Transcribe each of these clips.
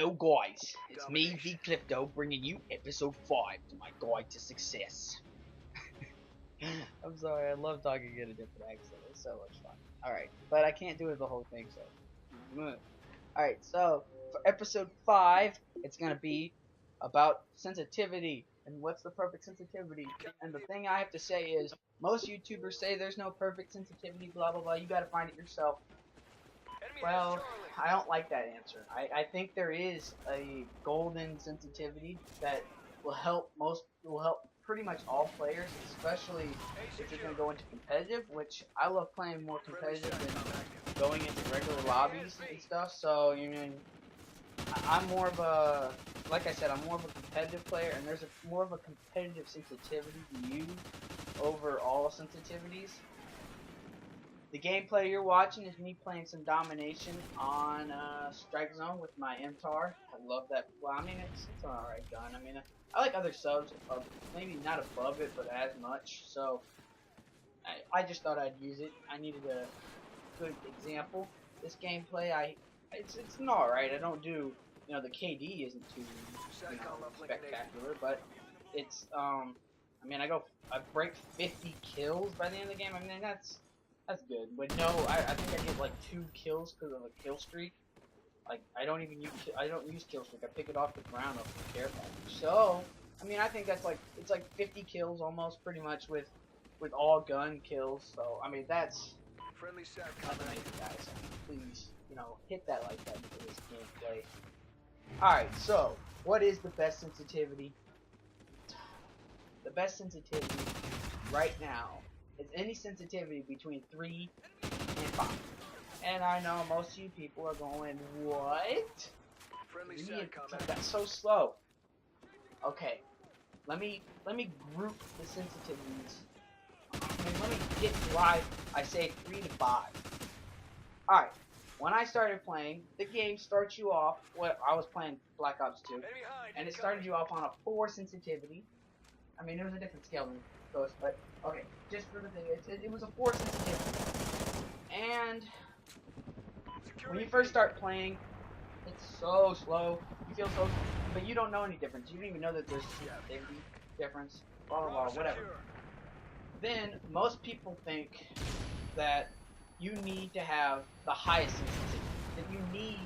Yo guys, it's me, V Clifto, bringing you episode 5 to my guide to success. I'm sorry, I love talking in a different accent. It's so much fun. Alright, but I can't do it the whole thing, so. Alright, so for episode 5, it's gonna be about sensitivity and what's the perfect sensitivity. And the thing I have to say is, most YouTubers say there's no perfect sensitivity, blah blah blah, you gotta find it yourself. Well, I don't like that answer. I think there is a golden sensitivity that will help pretty much all players, especially if you're gonna go into competitive, which I love playing more competitive than going into regular lobbies and stuff. So I'm more of a, like I said, I'm more of a competitive player, and there's more of a competitive sensitivity to use over all sensitivities. The gameplay you're watching is me playing some domination on Strike Zone with my MTAR. I love that. Well, I mean, it's an alright gun. I mean, I like other subs, maybe not above it, but as much. So I just thought I'd use it. I needed a good example. This gameplay, it's an alright. I don't do, the KD isn't too spectacular, but it's I mean, I break 50 kills by the end of the game. I mean, that's good. But no, I think I get like 2 kills because of a kill streak. Like I don't use kill streak. I pick it off the ground off the care package. So I mean, I think that's like it's like 50 kills almost, pretty much with all gun kills. So I mean, that's amazing, guys. Please, hit that like button for this gameplay. All right, so what is the best sensitivity? The best sensitivity right now is any sensitivity between 3 and 5. And I know most of you people are going, what? That's so slow. Okay, let me group the sensitivities. Let me get why I say 3 to 5. Alright, when I started playing, the game starts you off, I was playing Black Ops 2, and it started you off on a 4 sensitivity. I mean, it was a different scale than Ghost, but okay, just for the thing, it was a 4 sensitivity. And when you first start playing, it's so slow. You feel so, but you don't know any difference. You don't even know that there's sensitivity difference. Blah blah blah, whatever. Then most people think that you need to have the highest sensitivity. That you need,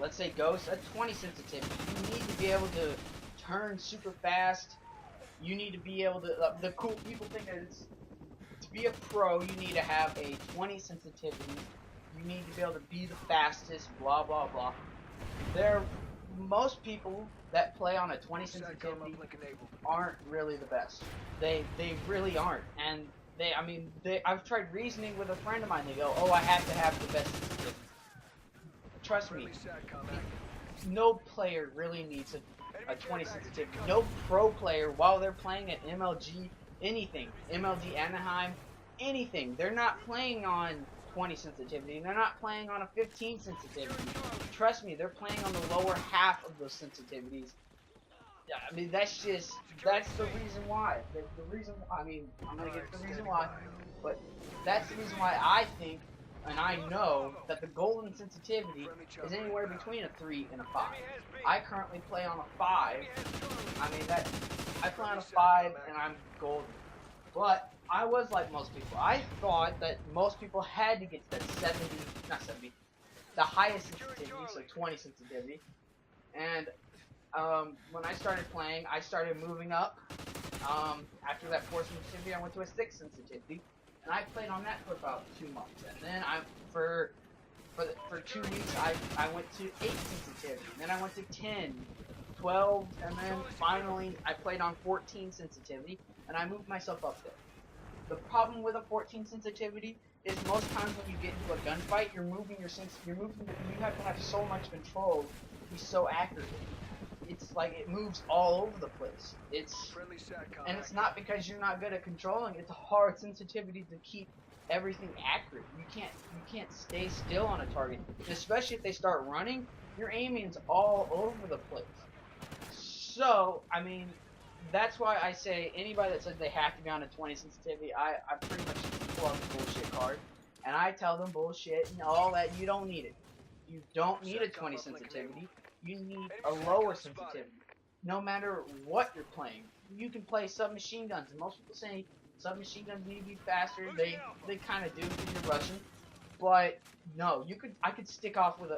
let's say, Ghost, a 20 sensitivity. You need to be able to turn super fast. You need to be able to, the cool people think that to be a pro, you need to have a 20 sensitivity. You need to be able to be the fastest, blah, blah, blah. Most people that play on a 20 sensitivity aren't really the best. They really aren't. And I've tried reasoning with a friend of mine. They go, oh, I have to have the best sensitivity. Trust me, no player really needs a 20 sensitivity. No pro player, while they're playing at MLG, anything, MLG Anaheim, anything, they're not playing on 20 sensitivity. They're not playing on a 15 sensitivity. Trust me, they're playing on the lower half of those sensitivities. I mean, that's the reason why. The reason, I mean, I'm gonna get to the reason why, but that's the reason why I think, and I know, that the golden sensitivity is anywhere between a 3 and a 5. I currently play on a 5. I mean, I play on a 5 and I'm golden. But I was like most people. I thought that most people had to get to that the highest sensitivity, so 20 sensitivity. And when I started playing, I started moving up. After that 4 sensitivity, I went to a 6 sensitivity. And I played on that for about 2 months, and then for 2 weeks I went to 8 sensitivity, and then I went to 10, 12, and then finally I played on 14 sensitivity, and I moved myself up there. The problem with a 14 sensitivity is most times when you get into a gunfight, you have to have so much control to be so accurate. It's like it moves all over the place. And it's not because you're not good at controlling. It's a hard sensitivity to keep everything accurate. You can't stay still on a target, especially if they start running. Your aiming's all over the place. So I mean, that's why I say anybody that says they have to be on a 20 sensitivity, I pretty much pull out the bullshit card, and I tell them bullshit and all that. You don't need it. You don't need a 20 sensitivity. you need a lower sensitivity. No matter what you're playing, you can play submachine guns. And most people say submachine guns need to be faster. They kind of do because you're rushing. But no, I could stick off with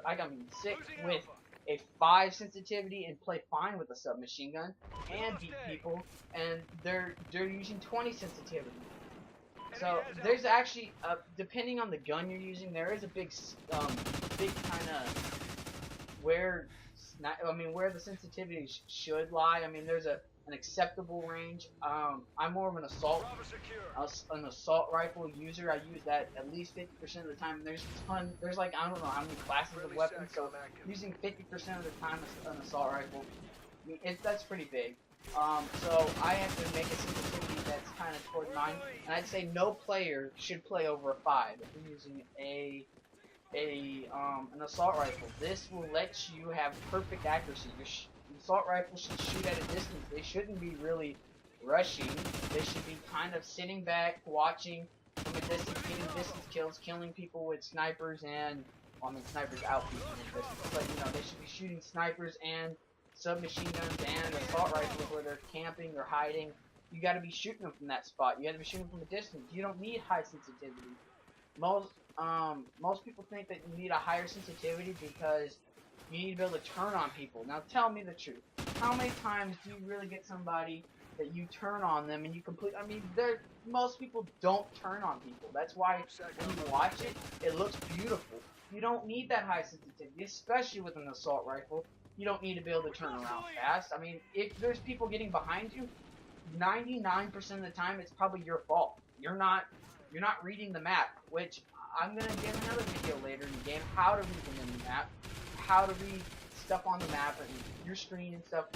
stick with a 5 sensitivity and play fine with a submachine gun and beat people, and they're using 20 sensitivity. So there's actually, depending on the gun you're using, there is a big kind of where the sensitivity should lie. I mean, there's an acceptable range. I'm more of an assault rifle user. I use that at least 50% of the time. There's like, I don't know how many classes of weapons, so using 50% of the time an assault rifle, I mean, that's pretty big. So I have to make a sensitivity that's kind of toward 9, and I'd say no player should play over a 5 if you're using an assault rifle. This will let you have perfect accuracy. Your assault rifle should shoot at a distance. They shouldn't be really rushing. They should be kind of sitting back, watching from a distance, getting distance kills, killing people with snipers and, well, I mean, snipers out people in distance, but you know, they should be shooting snipers and submachine guns and assault rifles where they're camping or hiding. You got to be shooting them from that spot. You got to be shooting from a distance. You don't need high sensitivity. Most people think that you need a higher sensitivity because you need to be able to turn on people. Now tell me the truth. How many times do you really get somebody that you turn on them and you I mean, most people don't turn on people. That's why when you watch it, it looks beautiful. You don't need that high sensitivity, especially with an assault rifle. You don't need to be able to turn around fast. I mean, if there's people getting behind you, 99% of the time it's probably your fault. You're not reading the map, which I'm gonna give another video later in the game how to read the mini map, how to read stuff on the map and your screen and stuff.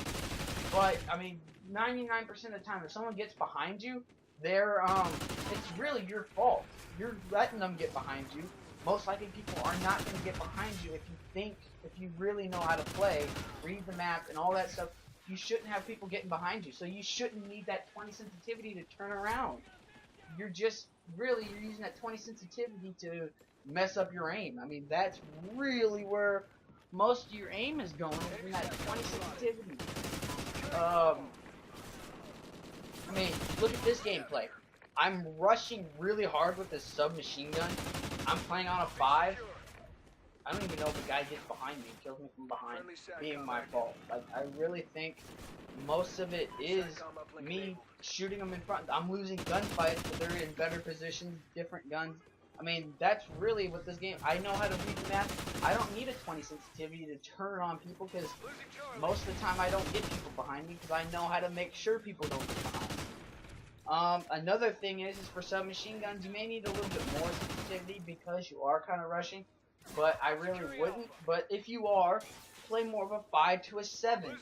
But I mean, 99% of the time, if someone gets behind you, it's really your fault. You're letting them get behind you. Most likely, people are not going to get behind you if you really know how to play, read the map, and all that stuff. You shouldn't have people getting behind you, so you shouldn't need that 20 sensitivity to turn around. You're using that 20 sensitivity to mess up your aim. I mean, that's really where most of your aim is going, is in that 20 sensitivity. I mean, look at this gameplay. I'm rushing really hard with this submachine gun. I'm playing on a 5. I don't even know if the guy gets behind me and kills me from behind, being my fault. Like, I really think most of it is me shooting them in front. I'm losing gunfights, but they're in better positions, different guns. I mean, that's really what this game. I know how to read the map. I don't need a 20 sensitivity to turn on people because most of the time I don't get people behind me because I know how to make sure people don't get behind me. Another thing is for submachine guns, you may need a little bit more sensitivity because you are kind of rushing, but I really wouldn't. But if you are, play more of a 5 to a 7.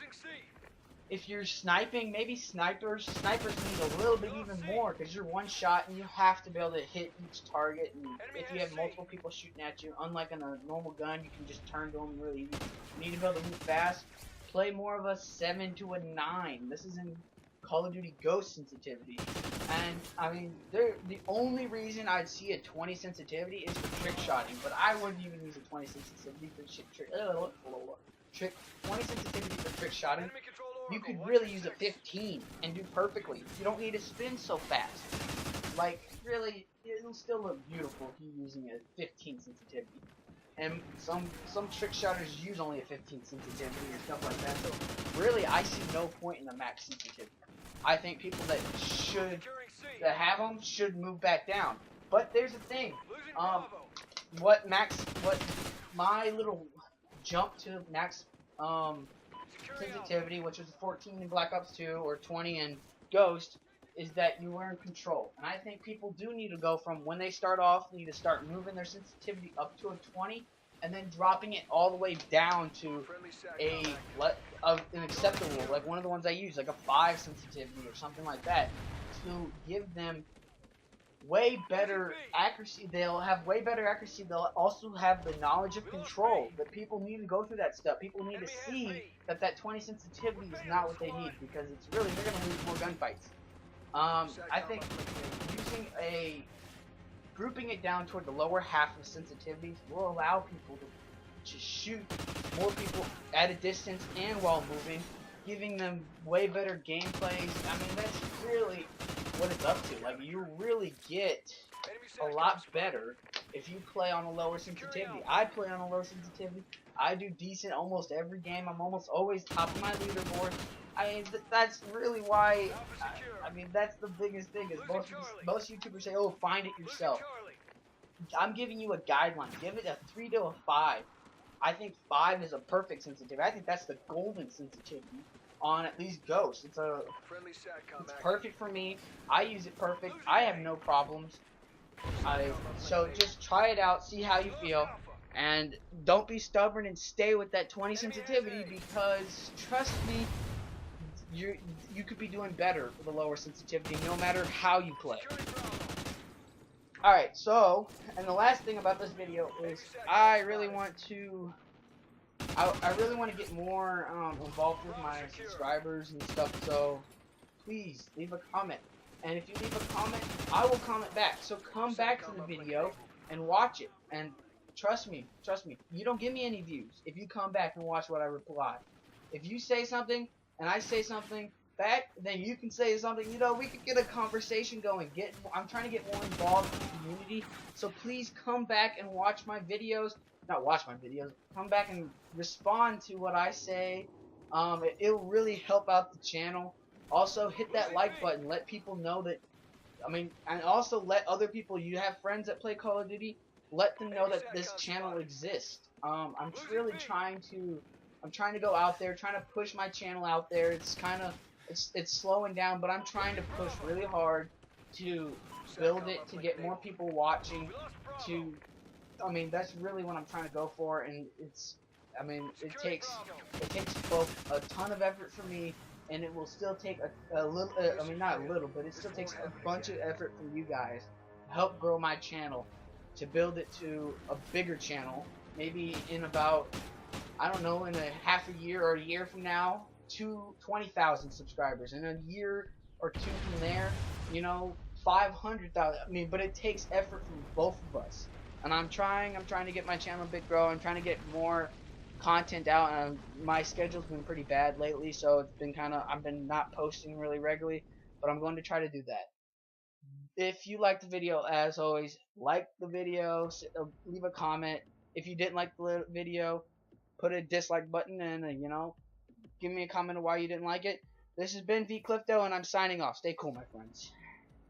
If you're sniping, maybe snipers need a little bit even more because you're one shot and you have to be able to hit each target. And if you have multiple people shooting at you, unlike in a normal gun, you can just turn to them really easy. You need to be able to move fast. Play more of a 7 to a 9. This is in Call of Duty Ghost sensitivity. And, I mean, the only reason I'd see a 20 sensitivity is for trick shotting, but I wouldn't even use a 20 sensitivity for 20 sensitivity for trick shotting. You could really use a 15 and do perfectly. You don't need to spin so fast. Like, really, it'll still look beautiful if you're using a 15 sensitivity. And some trick shotters use only a 15 sensitivity or stuff like that. So really, I see no point in the max sensitivity. I think people that have them should move back down. But there's a thing. What my little jump to max sensitivity, which was 14 in Black Ops 2 or 20 in Ghost, is that you are in control. And I think people do need to go from when they start off, need to start moving their sensitivity up to a 20 and then dropping it all the way down to an acceptable, like one of the ones I use, like a 5 sensitivity or something like that, to give them way better accuracy. They'll have way better accuracy. They'll also have the knowledge of control. But people need to go through that stuff. People need to see that 20 sensitivity is not what they need because it's really, they're going to lose more gunfights. I think grouping it down toward the lower half of sensitivities will allow people to to shoot more people at a distance and while moving, giving them way better gameplays. I mean, that's really what it's up to. Like, you really get a lot better if you play on a lower sensitivity. I play on a low sensitivity. I do decent almost every game. I'm almost always top of my leaderboard. I mean, that's really why. I mean, that's the biggest thing is most YouTubers say, "Oh, find it yourself." I'm giving you a guideline. Give it a 3 to a 5. I think 5 is a perfect sensitivity. I think that's the golden sensitivity on at least Ghost. It's perfect for me. I use it perfect. I have no problems. So just try it out, see how you feel, and don't be stubborn and stay with that 20 sensitivity, because trust me, you could be doing better with a lower sensitivity no matter how you play. Alright, so, and the last thing about this video is I really want to get more involved with my subscribers and stuff, so please leave a comment. And if you leave a comment, I will comment back. So come back to the video and watch it. And trust me, you don't give me any views if you come back and watch what I reply. If you say something and I say something back, then you can say something. You know, we could get a conversation going. I'm trying to get more involved in the community. So please come back and watch my videos. Not watch my videos. Come back and respond to what I say. It'll really help out the channel. Also, hit that like button. Let people know that, and also let other people, you have friends that play Call of Duty, let them know that this channel exists. I'm really trying to go out there, trying to push my channel out there. It's it's slowing down, but I'm trying to push really hard to build it, to get more people watching, that's really what I'm trying to go for, and it takes both a ton of effort for me, and it will still take a little, not a little, but it still takes a bunch of effort from you guys to help grow my channel, to build it to a bigger channel, maybe in about, I don't know, in a half a year or a year from now, to 20,000 subscribers. In a year or two from there, 500,000. But it takes effort from both of us. And I'm trying to get my channel a bit grow. I'm trying to get more content out, and my schedule's been pretty bad lately, so it's been I've been not posting really regularly, but I'm going to try to do that. If you liked the video, as always, like the video, leave a comment. If you didn't like the video, put a dislike button, and give me a comment of why you didn't like it. This has been V Clifto, and I'm signing off. Stay cool, my friends.